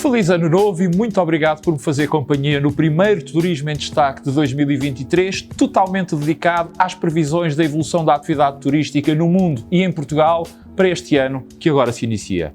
Feliz Ano Novo e muito obrigado por me fazer companhia no primeiro Turismo em Destaque de 2023, totalmente dedicado às previsões da evolução da atividade turística no mundo e em Portugal para este ano que agora se inicia.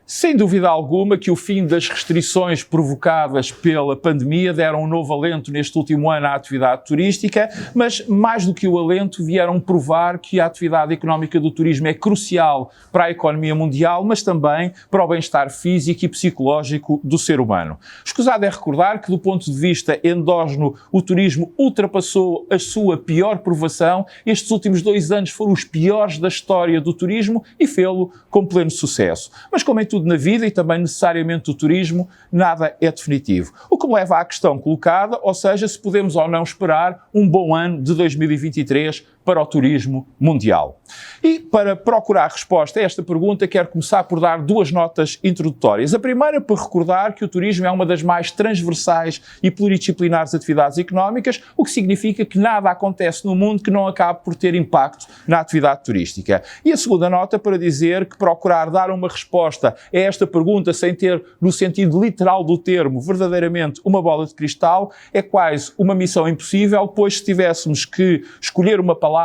Sem dúvida alguma que o fim das restrições provocadas pela pandemia deram um novo alento neste último ano à atividade turística, mas mais do que o alento vieram provar que a atividade económica do turismo é crucial para a economia mundial, mas também para o bem-estar físico e psicológico do ser humano. Escusado é recordar que do ponto de vista endógeno o turismo ultrapassou a sua pior provação. Estes últimos 2 anos foram os piores da história do turismo e fê-lo com pleno sucesso. Mas como em tudo na vida e também necessariamente do turismo, nada é definitivo. O que me leva à questão colocada, ou seja, se podemos ou não esperar um bom ano de 2023 para o turismo mundial. E para procurar resposta a esta pergunta, quero começar por dar 2 notas introdutórias. A primeira, por recordar que o turismo é uma das mais transversais e pluridisciplinares atividades económicas, o que significa que nada acontece no mundo que não acabe por ter impacto na atividade turística. E a segunda nota para dizer que procurar dar uma resposta a esta pergunta sem ter, no sentido literal do termo, verdadeiramente uma bola de cristal, é quase uma missão impossível, pois se tivéssemos que escolher uma palavra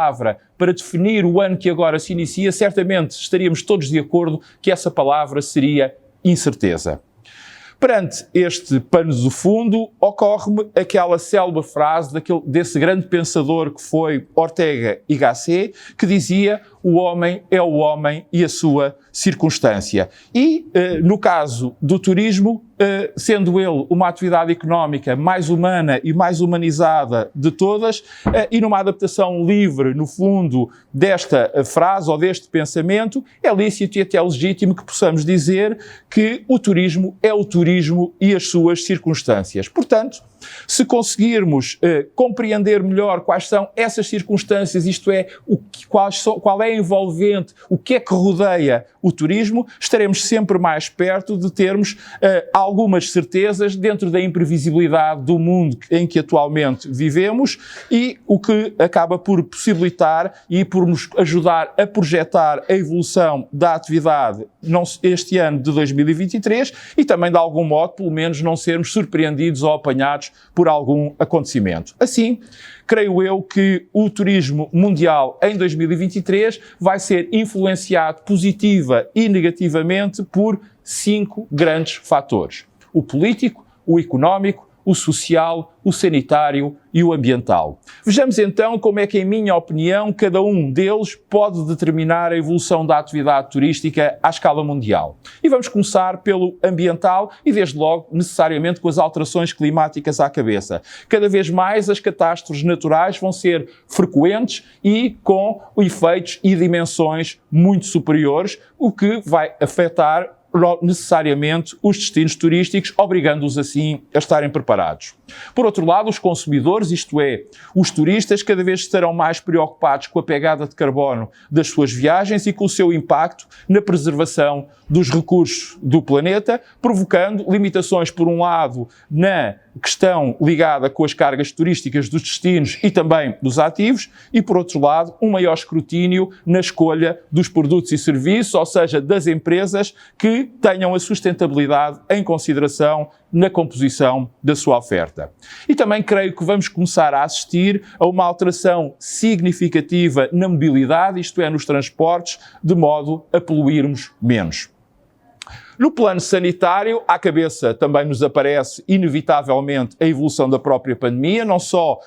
para definir o ano que agora se inicia, certamente estaríamos todos de acordo que essa palavra seria incerteza. Perante este pano de fundo, ocorre-me aquela célebre frase desse grande pensador que foi Ortega y Gasset, que dizia: o homem é o homem e a sua circunstância. E, no caso do turismo, sendo ele uma atividade económica mais humana e mais humanizada de todas, e numa adaptação livre, no fundo, desta frase ou deste pensamento, é lícito e até legítimo que possamos dizer que o turismo é o turismo e as suas circunstâncias. Portanto, se conseguirmos compreender melhor quais são essas circunstâncias, isto é, qual é a envolvente, o que é que rodeia o turismo, estaremos sempre mais perto de termos algumas certezas dentro da imprevisibilidade do mundo em que atualmente vivemos, e o que acaba por possibilitar e por nos ajudar a projetar a evolução da atividade este ano de 2023 e também, de algum modo, pelo menos não sermos surpreendidos ou apanhados por algum acontecimento. Assim, creio eu que o turismo mundial em 2023 vai ser influenciado positiva e negativamente por 5 grandes fatores: o político, o económico, o social, o sanitário e o ambiental. Vejamos então como é que, em minha opinião, cada um deles pode determinar a evolução da atividade turística à escala mundial. E vamos começar pelo ambiental e, desde logo, necessariamente com as alterações climáticas à cabeça. Cada vez mais as catástrofes naturais vão ser frequentes e com efeitos e dimensões muito superiores, o que vai afetar necessariamente os destinos turísticos, obrigando-os assim a estarem preparados. Por outro lado, os consumidores, isto é, os turistas, cada vez estarão mais preocupados com a pegada de carbono das suas viagens e com o seu impacto na preservação dos recursos do planeta, provocando limitações, por um lado, na questão ligada com as cargas turísticas dos destinos e também dos ativos, e, por outro lado, um maior escrutínio na escolha dos produtos e serviços, ou seja, das empresas que tenham a sustentabilidade em consideração na composição da sua oferta. E também creio que vamos começar a assistir a uma alteração significativa na mobilidade, isto é, nos transportes, de modo a poluirmos menos. No plano sanitário, à cabeça também nos aparece, inevitavelmente, a evolução da própria pandemia, não só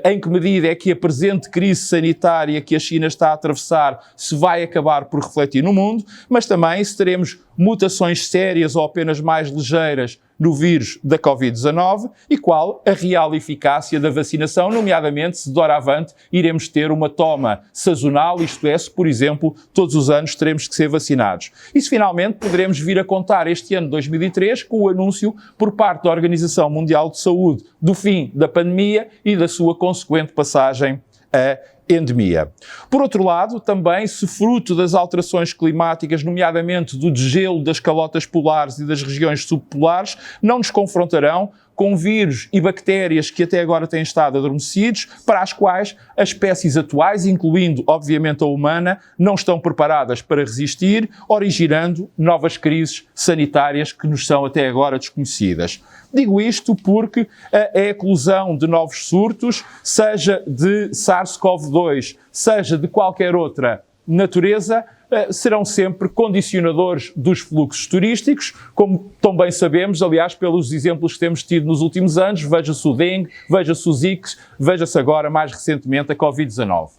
em que medida é que a presente crise sanitária que a China está a atravessar se vai acabar por refletir no mundo, mas também se teremos mutações sérias ou apenas mais ligeiras no vírus da Covid-19 e qual a real eficácia da vacinação, nomeadamente se doravante iremos ter uma toma sazonal, isto é, se, por exemplo, todos os anos teremos que ser vacinados. E se finalmente poderemos vir a contar este ano de 2003 com o anúncio por parte da Organização Mundial de Saúde do fim da pandemia e da sua consequente passagem a endemia. Por outro lado, também, se fruto das alterações climáticas, nomeadamente do degelo das calotas polares e das regiões subpolares, não nos confrontarão com vírus e bactérias que até agora têm estado adormecidos, para as quais as espécies atuais, incluindo, obviamente, a humana, não estão preparadas para resistir, originando novas crises sanitárias que nos são até agora desconhecidas. Digo isto porque a eclosão de novos surtos, seja de SARS-CoV-2, seja de qualquer outra natureza, serão sempre condicionadores dos fluxos turísticos, como tão bem sabemos, aliás, pelos exemplos que temos tido nos últimos anos. Veja-se o dengue, veja-se o Zika, veja-se agora, mais recentemente, a Covid-19.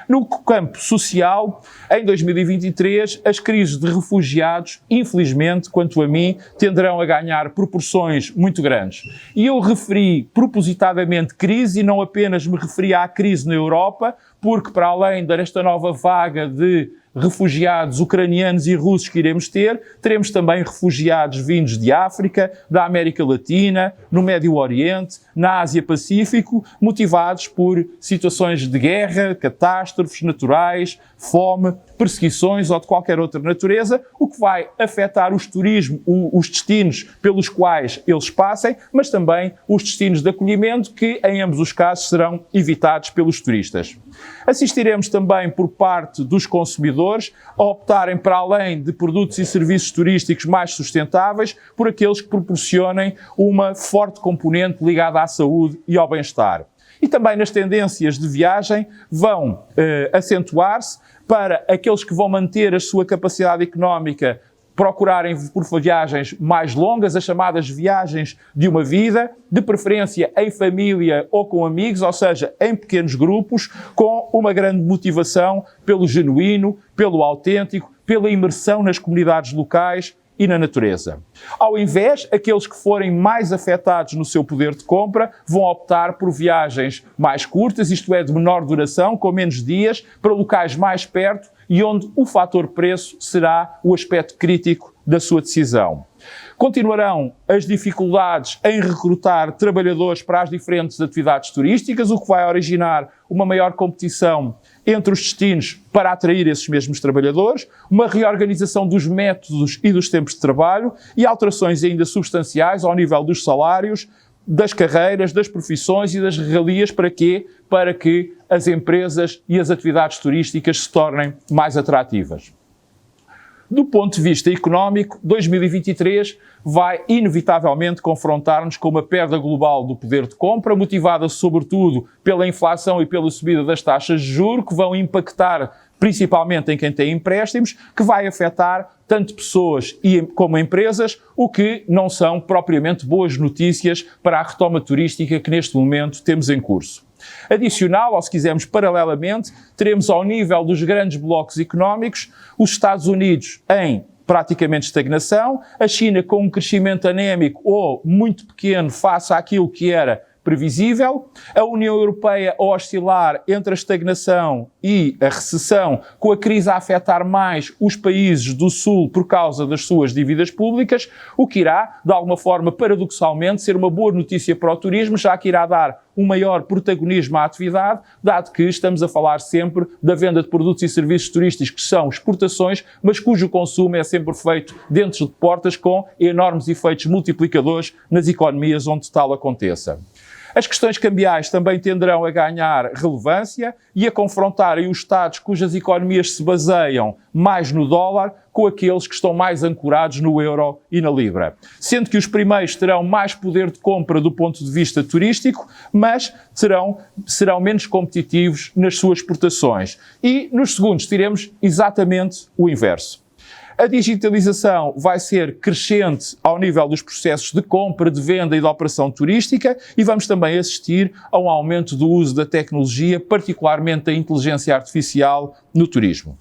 No campo social, em 2023, as crises de refugiados, infelizmente, quanto a mim, tenderão a ganhar proporções muito grandes. E eu referi propositadamente crise, e não apenas me referi à crise na Europa, porque para além desta nova vaga de refugiados ucranianos e russos que iremos ter, teremos também refugiados vindos de África, da América Latina, no Médio Oriente, na Ásia-Pacífico, motivados por situações de guerra, catástrofes naturais, fome, perseguições ou de qualquer outra natureza, o que vai afetar os destinos pelos quais eles passem, mas também os destinos de acolhimento que, em ambos os casos, serão evitados pelos turistas. Assistiremos também por parte dos consumidores a optarem, para além de produtos e serviços turísticos mais sustentáveis, por aqueles que proporcionem uma forte componente ligada à saúde e ao bem-estar. E também nas tendências de viagem vão acentuar-se para aqueles que vão manter a sua capacidade económica, procurarem por viagens mais longas, as chamadas viagens de uma vida, de preferência em família ou com amigos, ou seja, em pequenos grupos, com uma grande motivação pelo genuíno, pelo autêntico, pela imersão nas comunidades locais e na natureza. Ao invés, aqueles que forem mais afetados no seu poder de compra vão optar por viagens mais curtas, isto é, de menor duração, com menos dias, para locais mais perto e onde o fator preço será o aspecto crítico da sua decisão. Continuarão as dificuldades em recrutar trabalhadores para as diferentes atividades turísticas, o que vai originar uma maior competição entre os destinos para atrair esses mesmos trabalhadores, uma reorganização dos métodos e dos tempos de trabalho e alterações ainda substanciais ao nível dos salários, das carreiras, das profissões e das regalias. Para quê? Para que as empresas e as atividades turísticas se tornem mais atrativas. Do ponto de vista económico, 2023 vai inevitavelmente confrontar-nos com uma perda global do poder de compra, motivada sobretudo pela inflação e pela subida das taxas de juros, que vão impactar principalmente em quem tem empréstimos, que vai afetar tanto pessoas como empresas, o que não são propriamente boas notícias para a retoma turística que neste momento temos em curso. Adicional, ou se quisermos paralelamente, teremos ao nível dos grandes blocos económicos os Estados Unidos em praticamente estagnação, a China com um crescimento anémico ou muito pequeno face àquilo que era previsível, a União Europeia a oscilar entre a estagnação e a recessão, com a crise a afetar mais os países do Sul por causa das suas dívidas públicas, o que irá, de alguma forma, paradoxalmente, ser uma boa notícia para o turismo, já que irá dar um maior protagonismo à atividade, dado que estamos a falar sempre da venda de produtos e serviços turísticos que são exportações, mas cujo consumo é sempre feito dentro de portas, com enormes efeitos multiplicadores nas economias onde tal aconteça. As questões cambiais também tenderão a ganhar relevância e a confrontarem os Estados cujas economias se baseiam mais no dólar com aqueles que estão mais ancorados no euro e na libra. Sendo que os primeiros terão mais poder de compra do ponto de vista turístico, mas serão menos competitivos nas suas exportações. E nos segundos teremos exatamente o inverso. A digitalização vai ser crescente ao nível dos processos de compra, de venda e de operação turística, e vamos também assistir a um aumento do uso da tecnologia, particularmente da inteligência artificial, no turismo.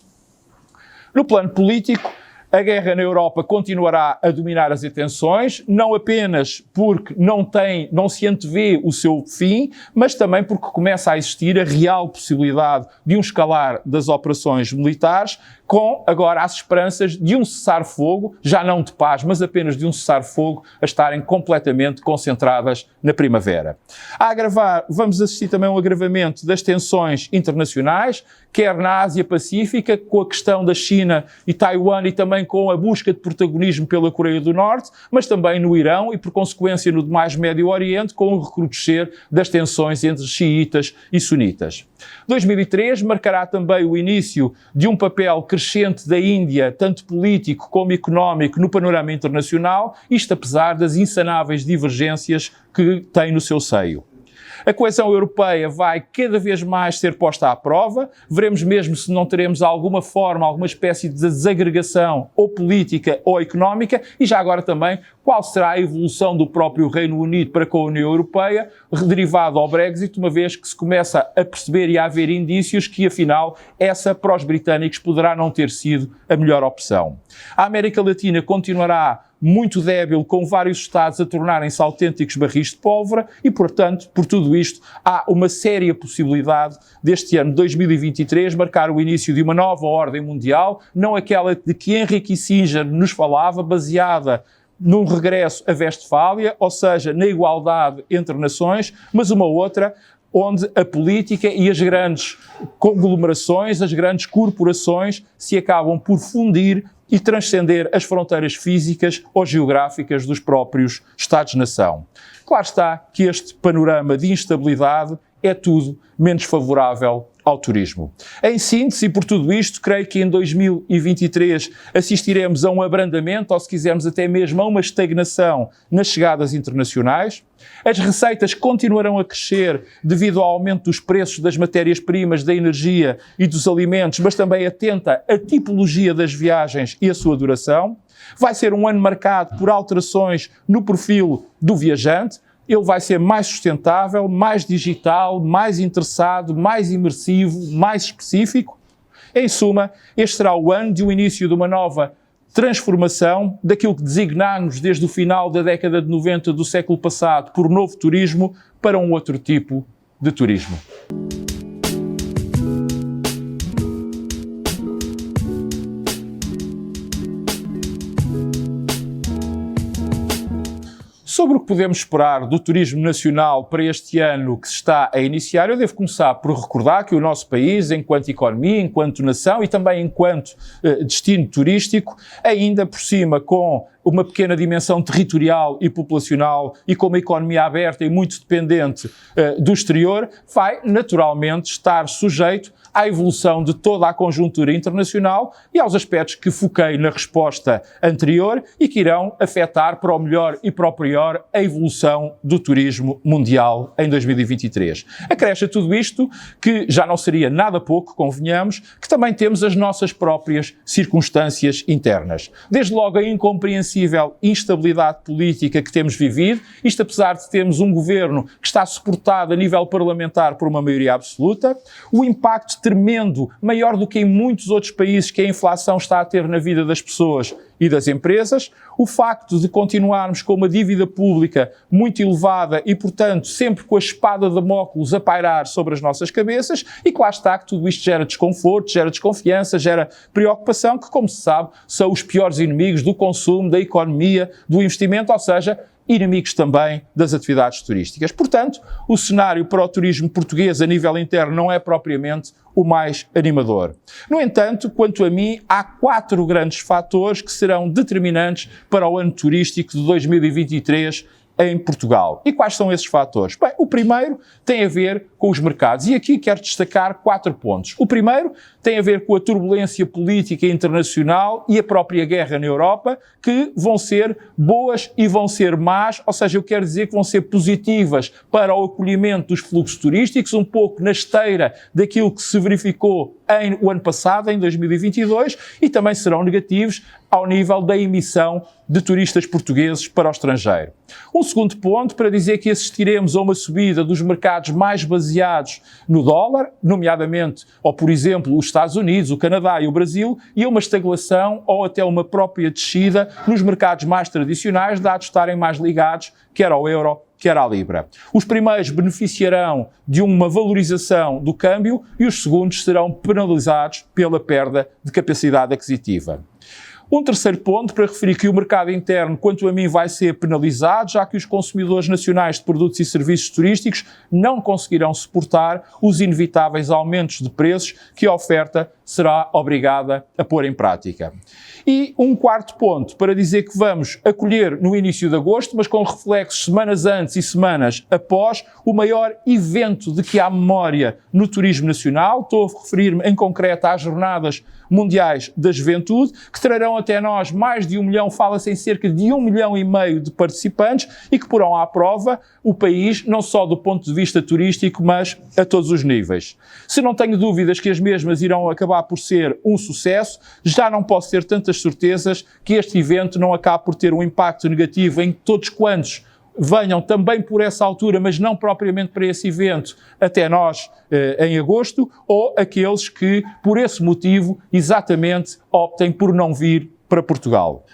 No plano político, A guerra na Europa continuará a dominar as atenções, não apenas porque não se antevê o seu fim, mas também porque começa a existir a real possibilidade de um escalar das operações militares, com agora as esperanças de um cessar-fogo, já não de paz, mas apenas de um cessar-fogo, a estarem completamente concentradas na primavera. A agravar, vamos assistir também a um agravamento das tensões internacionais, quer na Ásia-Pacífica, com a questão da China e Taiwan e também com a busca de protagonismo pela Coreia do Norte, mas também no Irão e, por consequência, no demais Médio Oriente, com o recrudescer das tensões entre xiitas e sunitas. 2003 marcará também o início de um papel crescente da Índia, tanto político como económico, no panorama internacional, isto apesar das insanáveis divergências que tem no seu seio. A coesão europeia vai cada vez mais ser posta à prova. Veremos mesmo se não teremos alguma forma, alguma espécie de desagregação ou política ou económica e já agora também qual será a evolução do próprio Reino Unido para com a União Europeia, derivado ao Brexit, uma vez que se começa a perceber e a haver indícios que, afinal, essa para os britânicos poderá não ter sido a melhor opção. A América Latina continuará muito débil, com vários Estados a tornarem-se autênticos barris de pólvora e, portanto, por tudo isto, há uma séria possibilidade deste ano 2023 marcar o início de uma nova ordem mundial, não aquela de que Henry Kissinger nos falava, baseada num regresso a Westfália, ou seja, na igualdade entre nações, mas uma outra onde a política e as grandes conglomerações, as grandes corporações se acabam por fundir e transcender as fronteiras físicas ou geográficas dos próprios Estados-nação. Claro está que este panorama de instabilidade é tudo menos favorável ao turismo. Em síntese, e por tudo isto, creio que em 2023 assistiremos a um abrandamento, ou se quisermos até mesmo a uma estagnação nas chegadas internacionais. As receitas continuarão a crescer devido ao aumento dos preços das matérias-primas, da energia e dos alimentos, mas também atenta à tipologia das viagens e a sua duração. Vai ser um ano marcado por alterações no perfil do viajante. Ele vai ser mais sustentável, mais digital, mais interessado, mais imersivo, mais específico. Em suma, este será o ano de um início de uma nova transformação daquilo que designámos desde o final da década de 90 do século passado por novo turismo para um outro tipo de turismo. Sobre o que podemos esperar do turismo nacional para este ano que se está a iniciar, eu devo começar por recordar que o nosso país, enquanto economia, enquanto nação e também enquanto destino turístico, ainda por cima com uma pequena dimensão territorial e populacional e com uma economia aberta e muito dependente do exterior, vai naturalmente estar sujeito à evolução de toda a conjuntura internacional e aos aspectos que foquei na resposta anterior e que irão afetar para o melhor e para o pior a evolução do turismo mundial em 2023. Acresce a tudo isto que já não seria nada pouco, convenhamos, que também temos as nossas próprias circunstâncias internas. Desde logo a incompreensível instabilidade política que temos vivido, isto apesar de termos um governo que está suportado a nível parlamentar por uma maioria absoluta, o impacto tremendo, maior do que em muitos outros países que a inflação está a ter na vida das pessoas e das empresas, o facto de continuarmos com uma dívida pública muito elevada e, portanto, sempre com a espada de Damócles a pairar sobre as nossas cabeças e que lá está que tudo isto gera desconforto, gera desconfiança, gera preocupação, que, como se sabe, são os piores inimigos do consumo, da economia, do investimento, ou seja, inimigos também das atividades turísticas. Portanto, o cenário para o turismo português a nível interno não é propriamente o mais animador. No entanto, quanto a mim, há 4 grandes fatores que serão determinantes para o ano turístico de 2023 em Portugal. E quais são esses fatores? Bem, o primeiro tem a ver com os mercados. E aqui quero destacar 4 pontos. O primeiro tem a ver com a turbulência política internacional e a própria guerra na Europa, que vão ser boas e vão ser más, ou seja, eu quero dizer que vão ser positivas para o acolhimento dos fluxos turísticos, um pouco na esteira daquilo que se verificou o ano passado, em 2022, e também serão negativos ao nível da emissão de turistas portugueses para o estrangeiro. Um segundo ponto para dizer que assistiremos a uma subida dos mercados mais baseados no dólar, nomeadamente, ou por exemplo, os Estados Unidos, o Canadá e o Brasil, e a uma estagnação ou até uma própria descida nos mercados mais tradicionais, dados estarem mais ligados quer ao euro, quer à libra. Os primeiros beneficiarão de uma valorização do câmbio e os segundos serão penalizados pela perda de capacidade aquisitiva. Um terceiro ponto para referir que o mercado interno, quanto a mim, vai ser penalizado, já que os consumidores nacionais de produtos e serviços turísticos não conseguirão suportar os inevitáveis aumentos de preços que a oferta será obrigada a pôr em prática. E um quarto ponto para dizer que vamos acolher no início de agosto, mas com reflexos semanas antes e semanas após, o maior evento de que há memória no turismo nacional. Estou a referir-me em concreto às Jornadas Mundiais da Juventude, que trarão até nós mais de 1 milhão, fala-se em cerca de 1,5 milhão de participantes e que porão à prova o país, não só do ponto de vista turístico, mas a todos os níveis. Se não tenho dúvidas que as mesmas irão acabar por ser um sucesso, já não posso ter tantas certezas que este evento não acabe por ter um impacto negativo em todos quantos venham também por essa altura, mas não propriamente para esse evento, até nós em agosto, ou aqueles que, por esse motivo, exatamente optem por não vir para Portugal.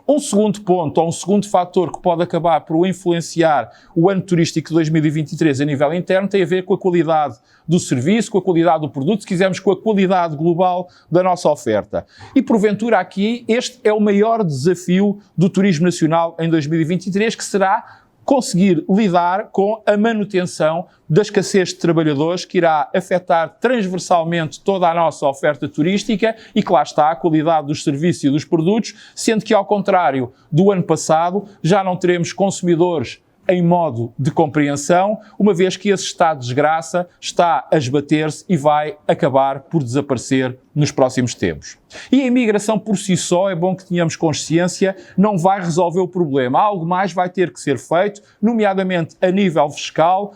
Um segundo ponto, ou um segundo fator que pode acabar por influenciar o ano turístico de 2023 a nível interno tem a ver com a qualidade do serviço, com a qualidade do produto, se quisermos, com a qualidade global da nossa oferta. E, porventura, aqui, este é o maior desafio do turismo nacional em 2023, que será conseguir lidar com a manutenção da escassez de trabalhadores, que irá afetar transversalmente toda a nossa oferta turística e que lá está a qualidade dos serviços e dos produtos, sendo que, ao contrário do ano passado, já não teremos consumidores em modo de compreensão, uma vez que esse estado de desgraça está a esbater-se e vai acabar por desaparecer nos próximos tempos. E a imigração por si só, é bom que tenhamos consciência, não vai resolver o problema. Algo mais vai ter que ser feito, nomeadamente a nível fiscal,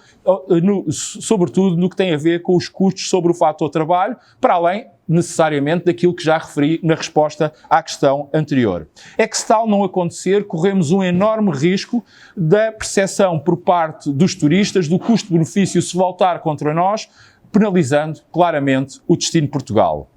sobretudo no que tem a ver com os custos sobre o fator trabalho, para além necessariamente daquilo que já referi na resposta à questão anterior. É que se tal não acontecer, corremos um enorme risco da percepção por parte dos turistas do custo-benefício se voltar contra nós, penalizando claramente o destino Portugal.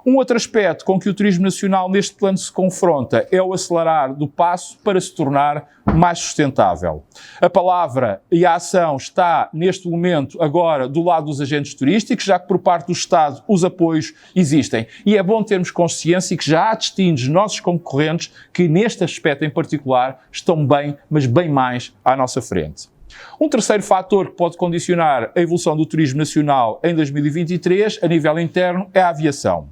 Um outro aspecto com que o turismo nacional neste plano se confronta é o acelerar do passo para se tornar mais sustentável. A palavra e a ação está, neste momento, agora, do lado dos agentes turísticos, já que por parte do Estado os apoios existem. E é bom termos consciência que já há destinos nossos concorrentes que, neste aspecto em particular, estão bem, mas bem mais à nossa frente. Um terceiro fator que pode condicionar a evolução do turismo nacional em 2023, a nível interno, é a aviação.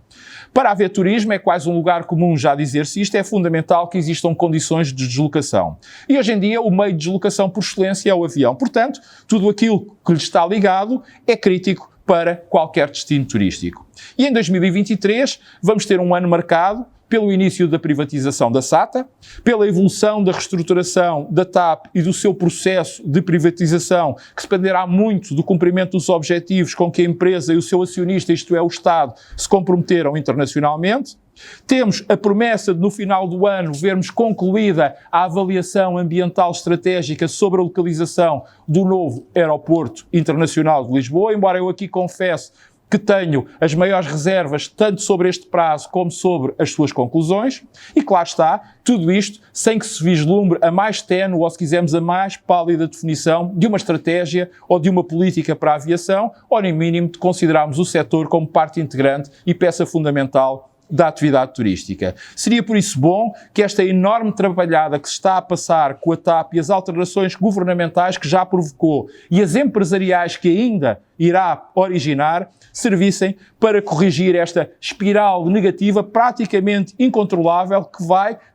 Para haver turismo, é quase um lugar comum já dizer-se isto, é fundamental que existam condições de deslocação. E hoje em dia o meio de deslocação por excelência é o avião. Portanto, tudo aquilo que lhe está ligado é crítico para qualquer destino turístico. E em 2023 vamos ter um ano marcado pelo início da privatização da SATA, pela evolução da reestruturação da TAP e do seu processo de privatização, que se dependerá muito do cumprimento dos objetivos com que a empresa e o seu acionista, isto é, o Estado, se comprometeram internacionalmente. Temos a promessa de, no final do ano, vermos concluída a avaliação ambiental estratégica sobre a localização do novo Aeroporto Internacional de Lisboa, embora eu aqui confesse que tenho as maiores reservas tanto sobre este prazo como sobre as suas conclusões, e claro está, tudo isto sem que se vislumbre a mais ténue, ou se quisermos a mais pálida definição de uma estratégia ou de uma política para a aviação, ou nem mínimo de considerarmos o setor como parte integrante e peça fundamental da atividade turística. Seria por isso bom que esta enorme trabalhada que se está a passar com a TAP e as alterações governamentais que já provocou e as empresariais que ainda irá originar, servissem para corrigir esta espiral negativa praticamente incontrolável que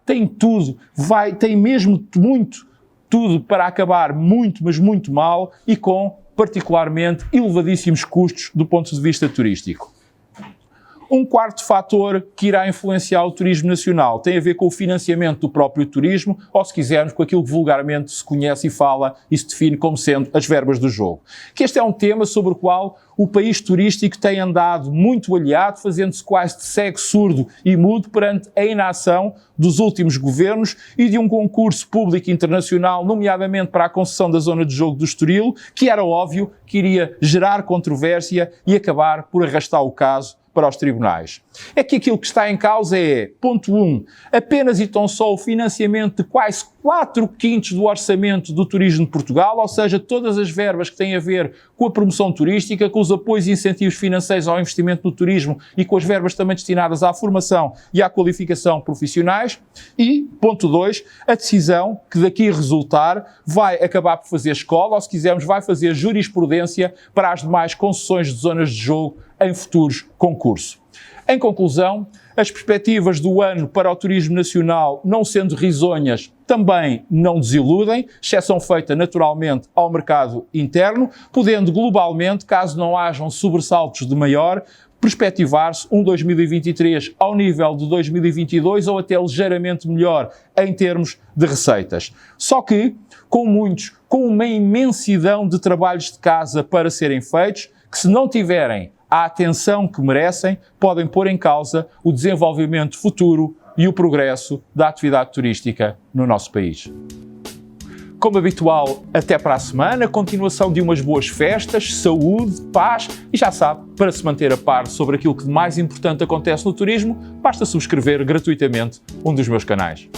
tem mesmo tudo para acabar muito, mas muito mal e com particularmente elevadíssimos custos do ponto de vista turístico. Um quarto fator que irá influenciar o turismo nacional tem a ver com o financiamento do próprio turismo, ou se quisermos, com aquilo que vulgarmente se conhece e fala e se define como sendo as verbas do jogo. Que este é um tema sobre o qual o país turístico tem andado muito aliado, fazendo-se quase de cego, surdo e mudo perante a inação dos últimos governos e de um concurso público internacional, nomeadamente para a concessão da zona de jogo do Estoril, que era óbvio que iria gerar controvérsia e acabar por arrastar o caso para os tribunais. É que aquilo que está em causa é, ponto 1, apenas e tão só o financiamento de quase 4/5 do orçamento do turismo de Portugal, ou seja, todas as verbas que têm a ver com a promoção turística, com os apoios e incentivos financeiros ao investimento no turismo e com as verbas também destinadas à formação e à qualificação profissionais. E, ponto 2, a decisão que daqui resultar vai acabar por fazer escola, ou se quisermos, vai fazer jurisprudência para as demais concessões de zonas de jogo em futuros concursos. Em conclusão, as perspectivas do ano para o turismo nacional, não sendo risonhas, também não desiludem, exceção feita naturalmente ao mercado interno, podendo globalmente, caso não hajam sobressaltos de maior, perspectivar-se um 2023 ao nível de 2022 ou até ligeiramente melhor em termos de receitas. Só que, com uma imensidão de trabalhos de casa para serem feitos, que se não tiverem a atenção que merecem, podem pôr em causa o desenvolvimento futuro e o progresso da atividade turística no nosso país. Como habitual, até para a semana, continuação de umas boas festas, saúde, paz e já sabe, para se manter a par sobre aquilo que de mais importante acontece no turismo, basta subscrever gratuitamente um dos meus canais.